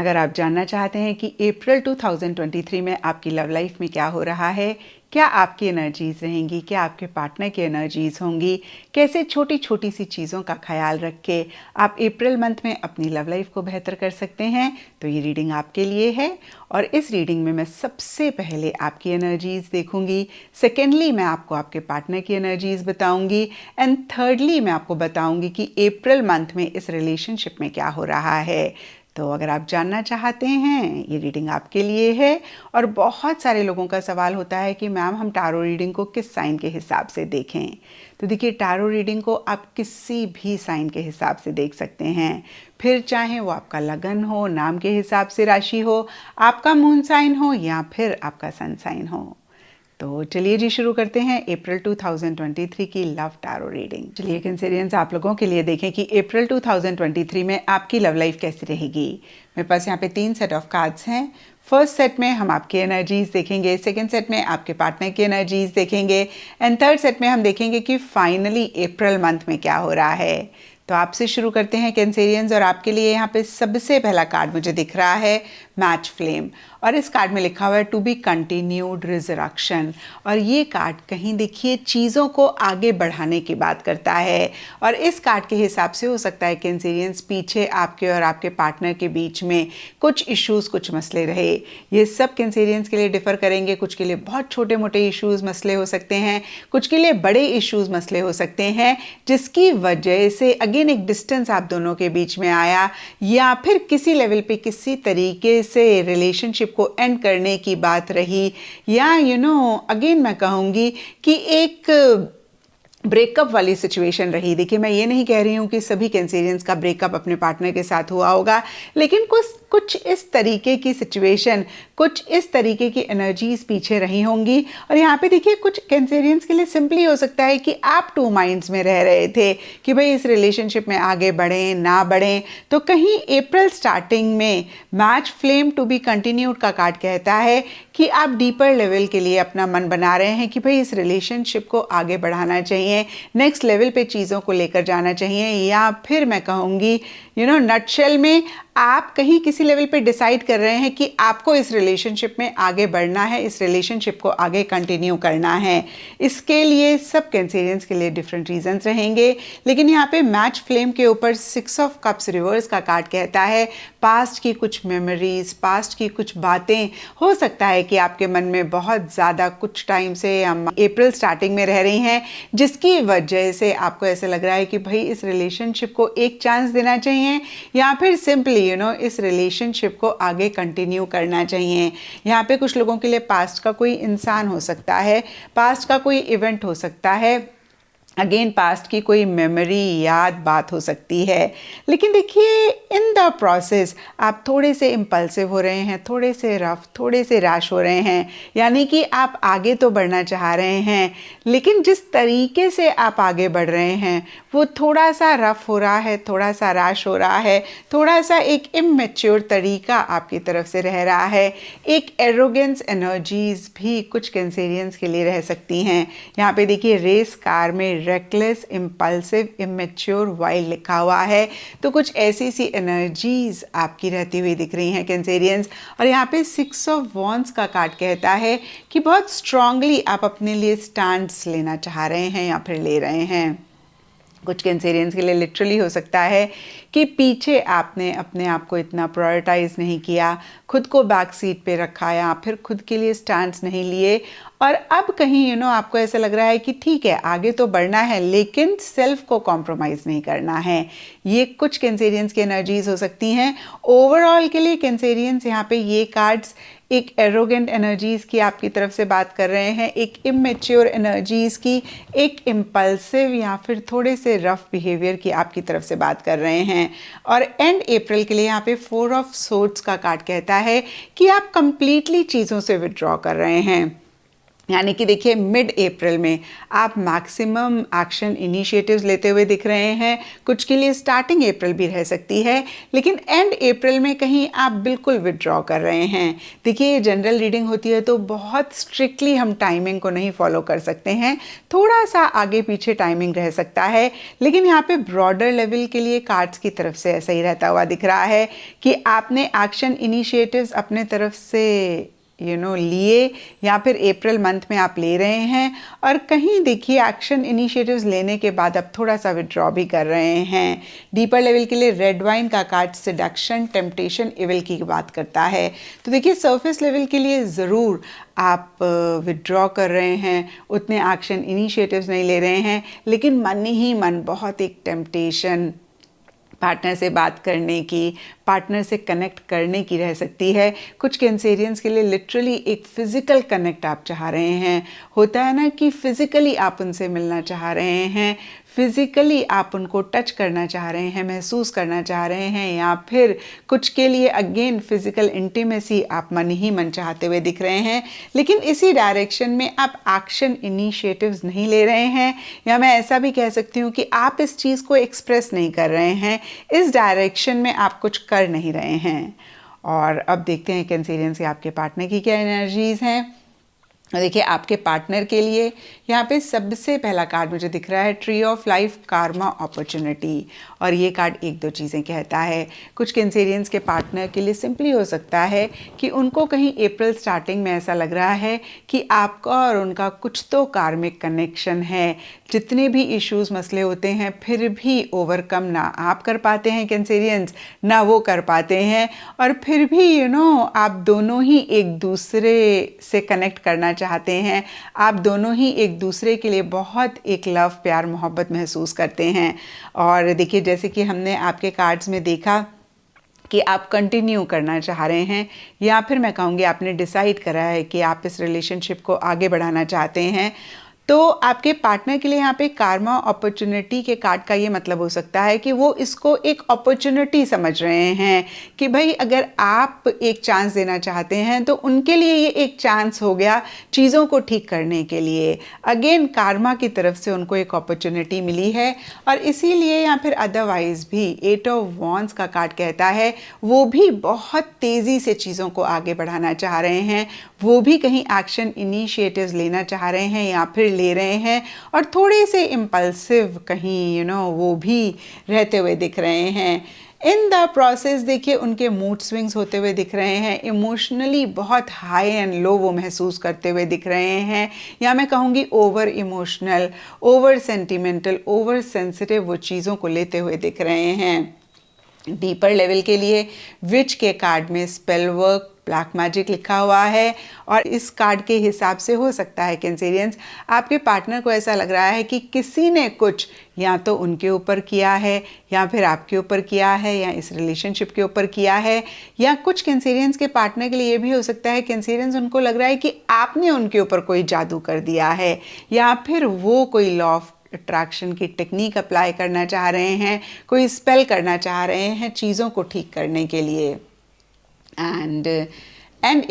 अगर आप जानना चाहते हैं कि अप्रैल 2023 में आपकी लव लाइफ में क्या हो रहा है, क्या आपकी एनर्जीज रहेंगी, क्या आपके पार्टनर की एनर्जीज होंगी, कैसे छोटी छोटी सी चीज़ों का ख्याल रख के आप अप्रैल मंथ में अपनी लव लाइफ को बेहतर कर सकते हैं, तो ये रीडिंग आपके लिए है। और इस रीडिंग में मैं सबसे पहले आपकी एनर्जीज देखूंगी, सेकेंडली मैं आपको आपके पार्टनर की एनर्जीज बताऊंगी एंड थर्डली मैं आपको बताऊंगी कि अप्रैल मंथ में इस रिलेशनशिप में क्या हो रहा है। तो अगर आप जानना चाहते हैं, ये रीडिंग आपके लिए है। और बहुत सारे लोगों का सवाल होता है कि मैम हम टारो रीडिंग को किस साइन के हिसाब से देखें। तो देखिए, टारो रीडिंग को आप किसी भी साइन के हिसाब से देख सकते हैं, फिर चाहे वो आपका लगन हो, नाम के हिसाब से राशि हो, आपका मून साइन हो या फिर आपका सन साइन हो। तो चलिए जी, शुरू करते हैं अप्रैल 2023 की लव टारो रीडिंग। चलिए कैंसेरियंस, आप लोगों के लिए देखें कि अप्रैल 2023 में आपकी लव लाइफ कैसी रहेगी। मेरे पास यहाँ पे 3 सेट ऑफ कार्ड्स हैं। फर्स्ट सेट में हम आपकी एनर्जीज देखेंगे, सेकंड सेट में आपके पार्टनर की एनर्जीज देखेंगे एंड थर्ड सेट में हम देखेंगे कि फाइनली अप्रैल मंथ में क्या हो रहा है। तो आपसे शुरू करते हैं कैंसेरियंस, और आपके लिए यहाँ पे सबसे पहला कार्ड मुझे दिख रहा है मैच फ्लेम, और इस कार्ड में लिखा हुआ है टू बी कंटिन्यूड रिजरक्शन। और ये कार्ड कहीं देखिए चीज़ों को आगे बढ़ाने की बात करता है, और इस कार्ड के हिसाब से हो सकता है कैंसेरियंस पीछे आपके और आपके पार्टनर के बीच में कुछ इश्यूज, कुछ मसले रहे। ये सब कैंसेरियंस के लिए डिफर करेंगे, कुछ के लिए बहुत छोटे मोटे इश्यूज मसले हो सकते हैं, कुछ के लिए बड़े इश्यूज मसले हो सकते हैं, जिसकी वजह से अगेन एक डिस्टेंस आप दोनों के बीच में आया, या फिर किसी लेवल पे किसी तरीके से रिलेशनशिप को एंड करने की बात रही, या अगेन मैं कहूँगी कि एक ब्रेकअप वाली सिचुएशन रही। देखिए, मैं ये नहीं कह रही हूँ कि सभी कैंसेरियंस का ब्रेकअप अपने पार्टनर के साथ हुआ होगा, लेकिन कुछ इस तरीके की सिचुएशन, कुछ इस तरीके की एनर्जीज पीछे रही होंगी। और यहाँ पे देखिए, कुछ कैंसेरियंस के लिए सिंपली हो सकता है कि आप 2 माइंड्स में रह रहे थे कि भाई इस रिलेशनशिप में आगे बढ़ें ना बढ़ें। तो कहीं अप्रैल स्टार्टिंग में match flame to be continued का कार्ड कहता है कि आप डीपर लेवल के लिए अपना मन बना रहे हैं कि भाई इस रिलेशनशिप को आगे बढ़ाना चाहिए, नेक्स्ट लेवल पे चीज़ों को लेकर जाना चाहिए, या फिर मैं कहूँगी नटशेल में आप कहीं किसी लेवल पे डिसाइड कर रहे हैं कि आपको इस रिलेशनशिप में आगे बढ़ना है, इस रिलेशनशिप को आगे कंटिन्यू करना है। इसके लिए सब कैंसेरियंस के लिए डिफरेंट रीजंस रहेंगे, लेकिन यहाँ पे मैच फ्लेम के ऊपर 6 ऑफ कप्स रिवर्स का कार्ड कहता है पास्ट की कुछ मेमोरीज, पास्ट की कुछ बातें हो सकता है कि आपके मन में बहुत ज़्यादा कुछ टाइम से हम अप्रैल स्टार्टिंग में रह रही हैं, जिसकी वजह से आपको ऐसा लग रहा है कि भाई इस रिलेशनशिप को एक चांस देना चाहिए, या फिर सिंपली इस रिलेशनशिप को आगे कंटिन्यू करना चाहिए। यहाँ पे कुछ लोगों के लिए पास्ट का कोई इंसान हो सकता है, पास्ट का कोई इवेंट हो सकता है, अगेन पास्ट की कोई मेमोरी, याद, बात हो सकती है। लेकिन देखिए, इन द प्रोसेस आप थोड़े से इम्पल्सिव हो रहे हैं, थोड़े से रफ, थोड़े से रैश हो रहे हैं, यानी कि आप आगे तो बढ़ना चाह रहे हैं, लेकिन जिस तरीके से आप आगे बढ़ रहे हैं वो थोड़ा सा रफ हो रहा है, थोड़ा सा रैश हो रहा है, थोड़ा सा एक इमेच्योर तरीका आपकी तरफ से रह रहा है। एक एरोगेंस एनर्जीज भी कुछ कैंसेरियंस के लिए रह सकती हैं। यहाँ पे देखिए, रेस कार में रेकलेस, इम्पल्सिव, इमेच्योर, वाइल्ड लिखा हुआ है, तो कुछ ऐसी सी एनर्जीज आपकी रहती हुई दिख रही हैं कैंसेरियंस। और यहाँ पे 6 ऑफ वॉन्ड्स का कार्ड कहता है कि बहुत स्ट्रांगली आप अपने लिए स्टैंड्स लेना चाह रहे हैं या फिर ले रहे हैं। कुछ कैंसेरियंस के लिए लिटरली हो सकता है कि पीछे आपने अपने आप को इतना प्रायोरिटाइज नहीं किया, खुद को बैक सीट पे रखा, या फिर खुद के लिए स्टैंड्स नहीं लिए, और अब कहीं आपको ऐसा लग रहा है कि ठीक है आगे तो बढ़ना है, लेकिन सेल्फ को कॉम्प्रोमाइज़ नहीं करना है। ये कुछ कैंसेरियंस की एनर्जीज हो सकती हैं। ओवरऑल के लिए कैंसेरियंस यहाँ पे ये कार्ड्स एक एरोगेंट एनर्जीज की आपकी तरफ से बात कर रहे हैं, एक इमेच्योर एनर्जीज की, एक इम्पल्सिव या फिर थोड़े से रफ बिहेवियर की आपकी तरफ से बात कर रहे हैं। और एंड अप्रैल के लिए यहाँ पे 4 ऑफ सोर्ड्स का कार्ड कहता है कि आप कंप्लीटली चीज़ों से विड्रॉ कर रहे हैं। यानी कि देखिए मिड अप्रैल में आप मैक्सिमम एक्शन इनिशिएटिव्स लेते हुए दिख रहे हैं। कुछ के लिए स्टार्टिंग अप्रैल भी रह सकती है, लेकिन एंड अप्रैल में कहीं आप बिल्कुल विड्रॉ कर रहे हैं। देखिए ये जनरल रीडिंग होती है तो बहुत स्ट्रिक्टली हम टाइमिंग को नहीं फॉलो कर सकते हैं, थोड़ा सा आगे पीछे टाइमिंग रह सकता है। लेकिन यहाँ पे ब्रॉडर लेवल के लिए कार्ड्स की तरफ से ऐसा ही रहता हुआ दिख रहा है कि आपने एक्शन इनिशिएटिव्स अपने तरफ से लिए, या फिर अप्रैल मंथ में आप ले रहे हैं, और कहीं देखिए एक्शन इनिशिएटिव्स लेने के बाद अब थोड़ा सा विड्रॉ भी कर रहे हैं। डीपर लेवल के लिए रेड वाइन का कार्ड सिडक्शन, टेम्पटेशन, इविल की बात करता है। तो देखिए सरफेस लेवल के लिए ज़रूर आप विड्रॉ कर रहे हैं, उतने एक्शन इनिशिएटिव्स नहीं ले रहे हैं, लेकिन मन ही मन बहुत एक टेम्पटेशन पार्टनर से बात करने की, पार्टनर से कनेक्ट करने की रह सकती है। कुछ कैंसेरियंस के लिए लिटरली एक फिज़िकल कनेक्ट आप चाह रहे हैं। होता है ना कि फिज़िकली आप उनसे मिलना चाह रहे हैं, फिज़िकली आप उनको टच करना चाह रहे हैं, महसूस करना चाह रहे हैं, या फिर कुछ के लिए अगेन फिज़िकल इंटीमेसी आप मन ही मन चाहते हुए दिख रहे हैं। लेकिन इसी डायरेक्शन में आप एक्शन इनिशिएटिव्स नहीं ले रहे हैं, या मैं ऐसा भी कह सकती हूँ कि आप इस चीज़ को एक्सप्रेस नहीं कर रहे हैं, इस डायरेक्शन में आप कुछ कर नहीं रहे हैं। और अब देखते हैं कैंसेरियन से आपके पार्टनर की क्या एनर्जीज़ हैं। देखिए आपके पार्टनर के लिए यहाँ पे सबसे पहला कार्ड मुझे दिख रहा है tree of life, Karma, opportunity, और ये कार्ड एक दो चीज़ें कहता है। कुछ कैंसेरियंस के पार्टनर के लिए सिंपली हो सकता है कि उनको कहीं अप्रैल स्टार्टिंग में ऐसा लग रहा है कि आपका और उनका कुछ तो कार्मिक कनेक्शन है। जितने भी इश्यूज़ मसले होते हैं फिर भी ओवरकम ना आप कर पाते हैं कैंसेरियंस, ना वो कर पाते हैं, और फिर भी आप दोनों ही एक दूसरे से कनेक्ट करना चाहते हैं, आप दोनों ही एक दूसरे के लिए बहुत एक लव, प्यार, मोहब्बत महसूस करते हैं। और देखिए जैसे कि हमने आपके कार्ड्स में देखा कि आप कंटिन्यू करना चाह रहे हैं, या फिर मैं कहूँगी आपने डिसाइड करा है कि आप इस रिलेशनशिप को आगे बढ़ाना चाहते हैं, तो आपके पार्टनर के लिए यहाँ पे कार्मा, अपॉर्चुनिटी के कार्ड का ये मतलब हो सकता है कि वो इसको एक अपॉर्चुनिटी समझ रहे हैं कि भाई अगर आप एक चांस देना चाहते हैं तो उनके लिए ये एक चांस हो गया चीज़ों को ठीक करने के लिए। अगेन कार्मा की तरफ से उनको एक अपॉर्चुनिटी मिली है, और इसीलिए या फिर अदरवाइज भी 8 ऑफ वॉन्ड्स का कार्ड कहता है वो भी बहुत तेज़ी से चीज़ों को आगे बढ़ाना चाह रहे हैं, वो भी कहीं एक्शन इनिशिएटिव्स लेना चाह रहे हैं या फिर ले रहे हैं, और थोड़े से इम्पल्सिव कहीं वो भी रहते हुए दिख रहे हैं। इन द प्रोसेस देखिए उनके मूड स्विंग्स होते हुए दिख रहे हैं, इमोशनली बहुत हाई एंड लो वो महसूस करते हुए दिख रहे हैं, या मैं कहूँगी over emotional, over sentimental, over sensitive वो चीज़ों को लेते हुए दिख रहे हैं। डीपर लेवल के लिए विच के कार्ड में स्पेल वर्क, ब्लैक मैजिक लिखा हुआ है, और इस कार्ड के हिसाब से हो सकता है कैंसेरियंस आपके पार्टनर को ऐसा लग रहा है कि किसी ने कुछ या तो उनके ऊपर किया है, या फिर आपके ऊपर किया है, या इस रिलेशनशिप के ऊपर किया है, या कुछ कैंसेरियंस के पार्टनर के लिए ये भी हो सकता है कैंसेरियंस उनको लग रहा है कि आपने उनके ऊपर कोई जादू कर दिया है, या फिर वो कोई लॉ ऑफ अट्रैक्शन की टेक्निक अप्लाई करना चाह रहे हैं, कोई स्पेल करना चाह रहे हैं चीज़ों को ठीक करने के लिए। एंड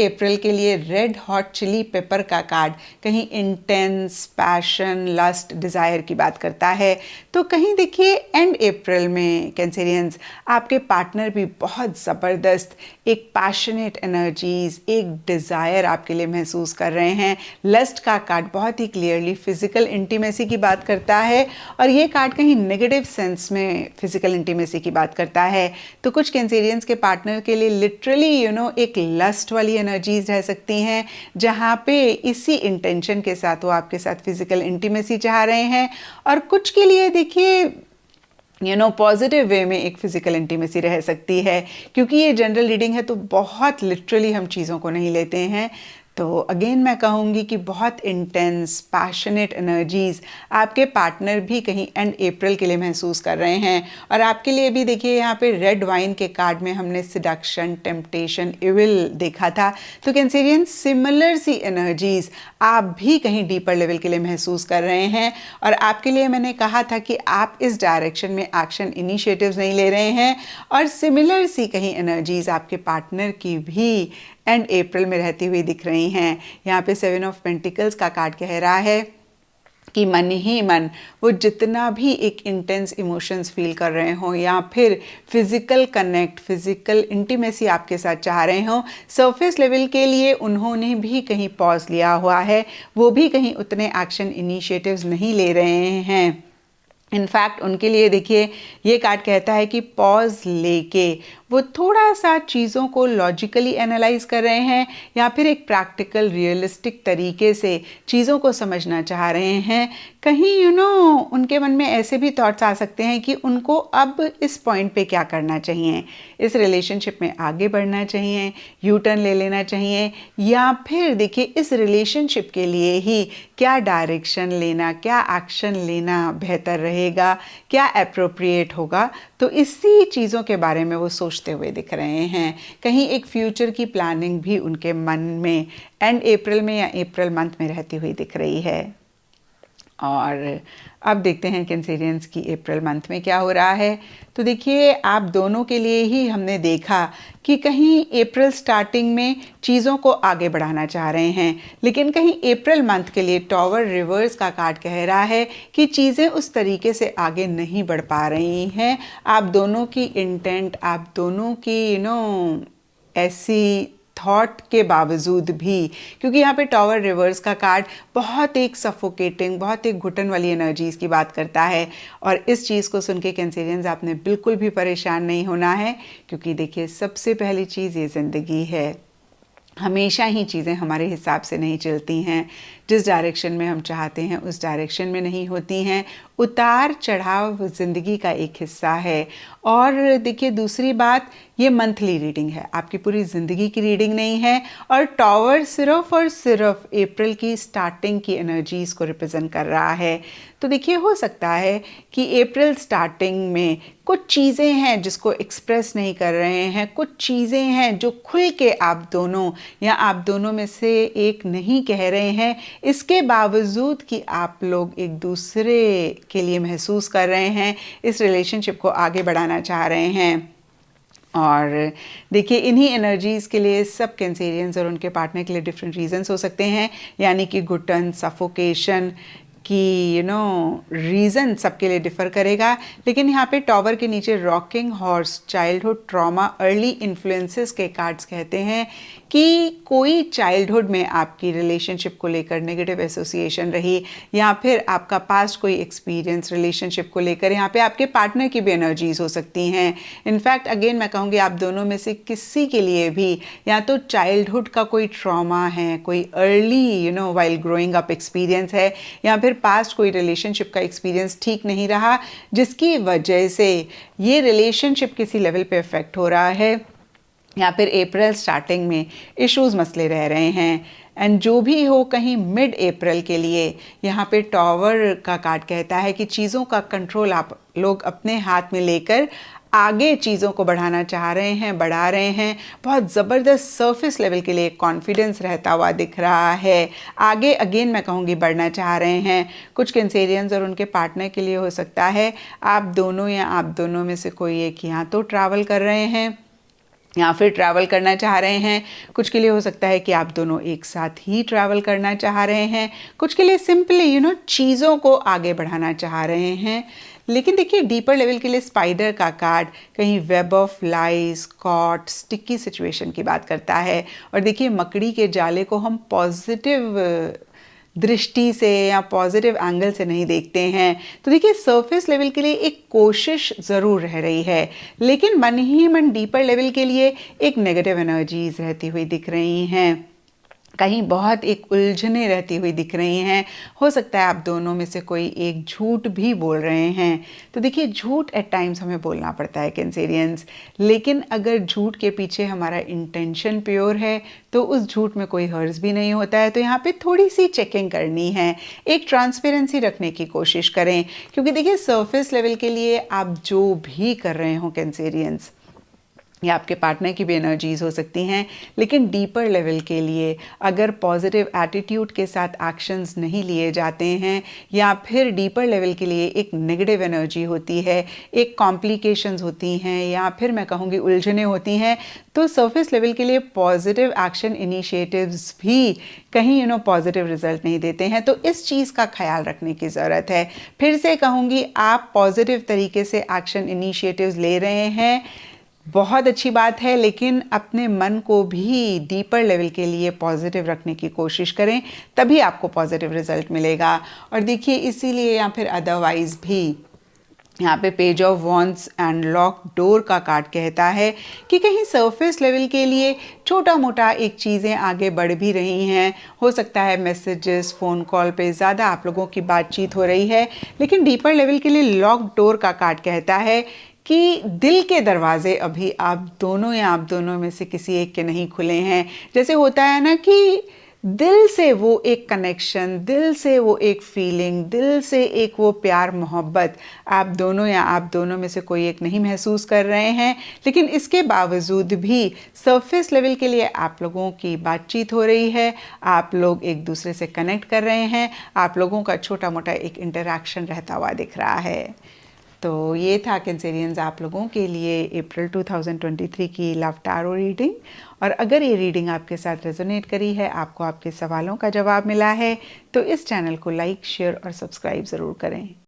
अप्रैल के लिए रेड हॉट चिली पेपर का कार्ड कहीं इंटेंस पैशन, लस्ट, डिज़ायर की बात करता है। तो कहीं देखिए एंड अप्रैल में कैंसेरियंस आपके पार्टनर भी बहुत ज़बरदस्त एक पैशनेट एनर्जीज, एक डिज़ायर आपके लिए महसूस कर रहे हैं। लस्ट का कार्ड बहुत ही क्लियरली फिज़िकल इंटीमेसी की बात करता है, और ये कार्ड कहीं नेगेटिव सेंस में फिज़िकल इंटीमेसी की बात करता है। तो कुछ कैंसेरियंस के पार्टनर के लिए लिटरली एक लस्ट वाली एनर्जीज रह सकती हैं, जहाँ पे इसी इंटेंशन के साथ वो आपके साथ फिजिकल इंटीमेसी चाह रहे हैं, और कुछ के लिए देखिए पॉजिटिव वे में एक फिजिकल इंटीमेसी रह सकती है, क्योंकि ये जनरल रीडिंग है तो बहुत लिटरली हम चीज़ों को नहीं लेते हैं। तो अगेन मैं कहूँगी कि बहुत इंटेंस पैशनेट एनर्जीज़ आपके पार्टनर भी कहीं एंड अप्रैल के लिए महसूस कर रहे हैं, और आपके लिए भी देखिए यहाँ पे रेड वाइन के कार्ड में हमने सिडक्शन, टेम्पटेशन, इविल देखा था। तो कैंसेरियन सिमिलर सी एनर्जीज़ आप भी कहीं डीपर लेवल के लिए महसूस कर रहे हैं, और आपके लिए मैंने कहा था कि आप इस डायरेक्शन में एक्शन इनिशिएटिव्स नहीं ले रहे हैं, और सिमिलर सी कहीं एनर्जीज़ आपके पार्टनर की भी एंड अप्रैल में रहती हुई दिख रही रही हैं। यहाँ पे 7 ऑफ पेंटिकल्स का कार्ड कह रहा है कि मन ही मन वो जितना भी एक इंटेंस इमोशंस फील कर रहे हों या फिर फिजिकल कनेक्ट, फिजिकल इंटीमेसी आपके साथ चाह रहे हों, सरफेस लेवल के लिए उन्होंने भी कहीं पॉज लिया हुआ है, वो भी कहीं उतने एक्शन इनिशिएटिव्स नहीं ले रहे हैं। इनफैक्ट उनके लिए देखिए ये कार्ड कहता है कि पॉज लेके वो थोड़ा सा चीज़ों को लॉजिकली एनालाइज कर रहे हैं या फिर एक प्रैक्टिकल रियलिस्टिक तरीके से चीज़ों को समझना चाह रहे हैं। कहीं उनके मन में ऐसे भी थॉट्स आ सकते हैं कि उनको अब इस पॉइंट पे क्या करना चाहिए, इस रिलेशनशिप में आगे बढ़ना चाहिए, यू टर्न ले लेना चाहिए, या फिर देखिए इस रिलेशनशिप के लिए ही क्या डायरेक्शन लेना, क्या एक्शन लेना बेहतर रहेगा, क्या एप्रोप्रिएट होगा। तो इसी चीज़ों के बारे में वो सोचते हुए दिख रहे हैं। कहीं एक फ्यूचर की प्लानिंग भी उनके मन में एंड अप्रैल में या अप्रैल मंथ में रहती हुई दिख रही है। और अब देखते हैं कैंसेरियंस की अप्रैल मंथ में क्या हो रहा है। तो देखिए आप दोनों के लिए ही हमने देखा कि कहीं अप्रैल स्टार्टिंग में चीज़ों को आगे बढ़ाना चाह रहे हैं, लेकिन कहीं अप्रैल मंथ के लिए टॉवर रिवर्स का कार्ड कह रहा है कि चीज़ें उस तरीके से आगे नहीं बढ़ पा रही हैं। आप दोनों की इंटेंट, आप दोनों की ऐसी थॉट के बावजूद भी, क्योंकि यहाँ पे टॉवर रिवर्स का कार्ड बहुत एक सफोकेटिंग, बहुत एक घुटन वाली एनर्जीज की बात करता है। और इस चीज़ को सुन के कैंसेरियंस आपने बिल्कुल भी परेशान नहीं होना है, क्योंकि देखिए सबसे पहली चीज़ ये ज़िंदगी है। हमेशा ही चीज़ें हमारे हिसाब से नहीं चलती हैं, जिस डायरेक्शन में हम चाहते हैं उस डायरेक्शन में नहीं होती हैं। उतार चढ़ाव ज़िंदगी का एक हिस्सा है। और देखिए दूसरी बात, ये मंथली रीडिंग है, आपकी पूरी ज़िंदगी की रीडिंग नहीं है। और टॉवर सिर्फ और सिर्फ अप्रैल की स्टार्टिंग की एनर्जीज़ को रिप्रेजेंट कर रहा है। तो देखिए हो सकता है कि अप्रैल स्टार्टिंग में कुछ चीज़ें हैं जिसको एक्सप्रेस नहीं कर रहे हैं, कुछ चीज़ें हैं जो खुल के आप दोनों या आप दोनों में से एक नहीं कह रहे हैं, इसके बावजूद कि आप लोग एक दूसरे के लिए महसूस कर रहे हैं, इस रिलेशनशिप को आगे बढ़ाना चाह रहे हैं। और देखिए इन्हीं एनर्जीज़ के लिए सब कैंसेरियंस और उनके पार्टनर के लिए डिफरेंट रीजंस हो सकते हैं, यानी कि घुटन, सफोकेशन की रीज़न सबके लिए डिफ़र करेगा। लेकिन यहाँ पे टॉवर के नीचे rocking horse, childhood trauma, early influences के कार्ड्स कहते हैं कि कोई चाइल्डहुड में आपकी रिलेशनशिप को लेकर नेगेटिव एसोसिएशन रही, या फिर आपका पास्ट कोई एक्सपीरियंस रिलेशनशिप को लेकर, यहाँ पे आपके पार्टनर की भी एनर्जीज हो सकती हैं। इनफैक्ट अगेन मैं कहूँगी आप दोनों में से किसी के लिए भी या तो चाइल्डहुड का कोई ट्रॉमा है, कोई early while growing up experience है, या फिर पास्ट कोई रिलेशनशिप का एक्सपीरियंस ठीक नहीं रहा, जिसकी वजह से ये रिलेशनशिप किसी लेवल पे इफेक्ट हो रहा है, या फिर अप्रैल स्टार्टिंग में इश्यूज मसले रह रहे हैं। एंड जो भी हो, कहीं मिड अप्रैल के लिए यहाँ पे टॉवर का कार्ड कहता है कि चीज़ों का कंट्रोल आप लोग अपने हाथ में लेकर आगे चीज़ों को बढ़ाना चाह रहे हैं, बढ़ा रहे हैं। बहुत ज़बरदस्त सरफेस लेवल के लिए कॉन्फिडेंस रहता हुआ दिख रहा है। आगे अगेन मैं कहूँगी बढ़ना चाह रहे हैं। कुछ कैंसेरियंस और उनके पार्टनर के लिए हो सकता है आप दोनों या आप दोनों में से कोई एक यहाँ तो ट्रैवल कर रहे हैं या फिर ट्रैवल करना चाह रहे हैं। कुछ के लिए हो सकता है कि आप दोनों एक साथ ही ट्रैवल करना चाह रहे हैं। कुछ के लिए सिंपली चीज़ों को आगे बढ़ाना चाह रहे हैं। लेकिन देखिए डीपर लेवल के लिए स्पाइडर का कार्ड कहीं web of lies, caught, sticky situation की बात करता है। और देखिए मकड़ी के जाले को हम पॉजिटिव दृष्टि से या पॉजिटिव एंगल से नहीं देखते हैं। तो देखिए सरफेस लेवल के लिए एक कोशिश ज़रूर रह रही है, लेकिन मन ही मन डीपर लेवल के लिए एक नेगेटिव एनर्जीज रहती हुई दिख रही हैं। कहीं बहुत एक उलझने रहती हुई दिख रही हैं। हो सकता है आप दोनों में से कोई एक झूठ भी बोल रहे हैं। तो देखिए झूठ एट टाइम्स हमें बोलना पड़ता है कैंसेरियंस, लेकिन अगर झूठ के पीछे हमारा इंटेंशन प्योर है तो उस झूठ में कोई हर्ज भी नहीं होता है। तो यहाँ पे थोड़ी सी चेकिंग करनी है, एक ट्रांसपेरेंसी रखने की कोशिश करें, क्योंकि देखिए सरफेस लेवल के लिए आप जो भी कर रहे हो कैंसेरियंस, या आपके पार्टनर की भी एनर्जीज हो सकती हैं। लेकिन डीपर लेवल के लिए अगर पॉजिटिव एटीट्यूड के साथ एक्शंस नहीं लिए जाते हैं या फिर डीपर लेवल के लिए एक नेगेटिव एनर्जी होती है, एक कॉम्प्लिकेशंस होती हैं या फिर मैं कहूँगी उलझनें होती हैं, तो सरफेस लेवल के लिए पॉजिटिव एक्शन इनिशिएटिव्स भी कहीं पॉजिटिव रिजल्ट नहीं देते हैं। तो इस चीज़ का ख्याल रखने की ज़रूरत है। फिर से कहूँगी, आप पॉजिटिव तरीके से एक्शन इनिशिएटिव्स ले रहे हैं, बहुत अच्छी बात है, लेकिन अपने मन को भी डीपर लेवल के लिए पॉजिटिव रखने की कोशिश करें, तभी आपको पॉजिटिव रिजल्ट मिलेगा। और देखिए, इसीलिए या फिर अदरवाइज भी यहाँ पे page of wands and lock door का कार्ड कहता है कि कहीं सरफेस लेवल के लिए छोटा मोटा एक चीज़ें आगे बढ़ भी रही हैं। हो सकता है मैसेजेस, फ़ोन कॉल पे ज़्यादा आप लोगों की बातचीत हो रही है, लेकिन डीपर लेवल के लिए लॉक डोर का कार्ड कहता है कि दिल के दरवाजे अभी आप दोनों या आप दोनों में से किसी एक के नहीं खुले हैं। जैसे होता है ना कि दिल से वो एक कनेक्शन, दिल से वो एक फीलिंग, दिल से एक वो प्यार मोहब्बत आप दोनों या आप दोनों में से कोई एक नहीं महसूस कर रहे हैं, लेकिन इसके बावजूद भी सरफेस लेवल के लिए आप लोगों की बातचीत हो रही है, आप लोग एक दूसरे से कनेक्ट कर रहे हैं, आप लोगों का छोटा मोटा एक इंटरेक्शन रहता हुआ दिख रहा है। तो ये था कैंसेरियंस आप लोगों के लिए अप्रैल 2023 की लव टारो रीडिंग। और अगर ये रीडिंग आपके साथ रेजोनेट करी है, आपको आपके सवालों का जवाब मिला है, तो इस चैनल को लाइक, शेयर और सब्सक्राइब ज़रूर करें।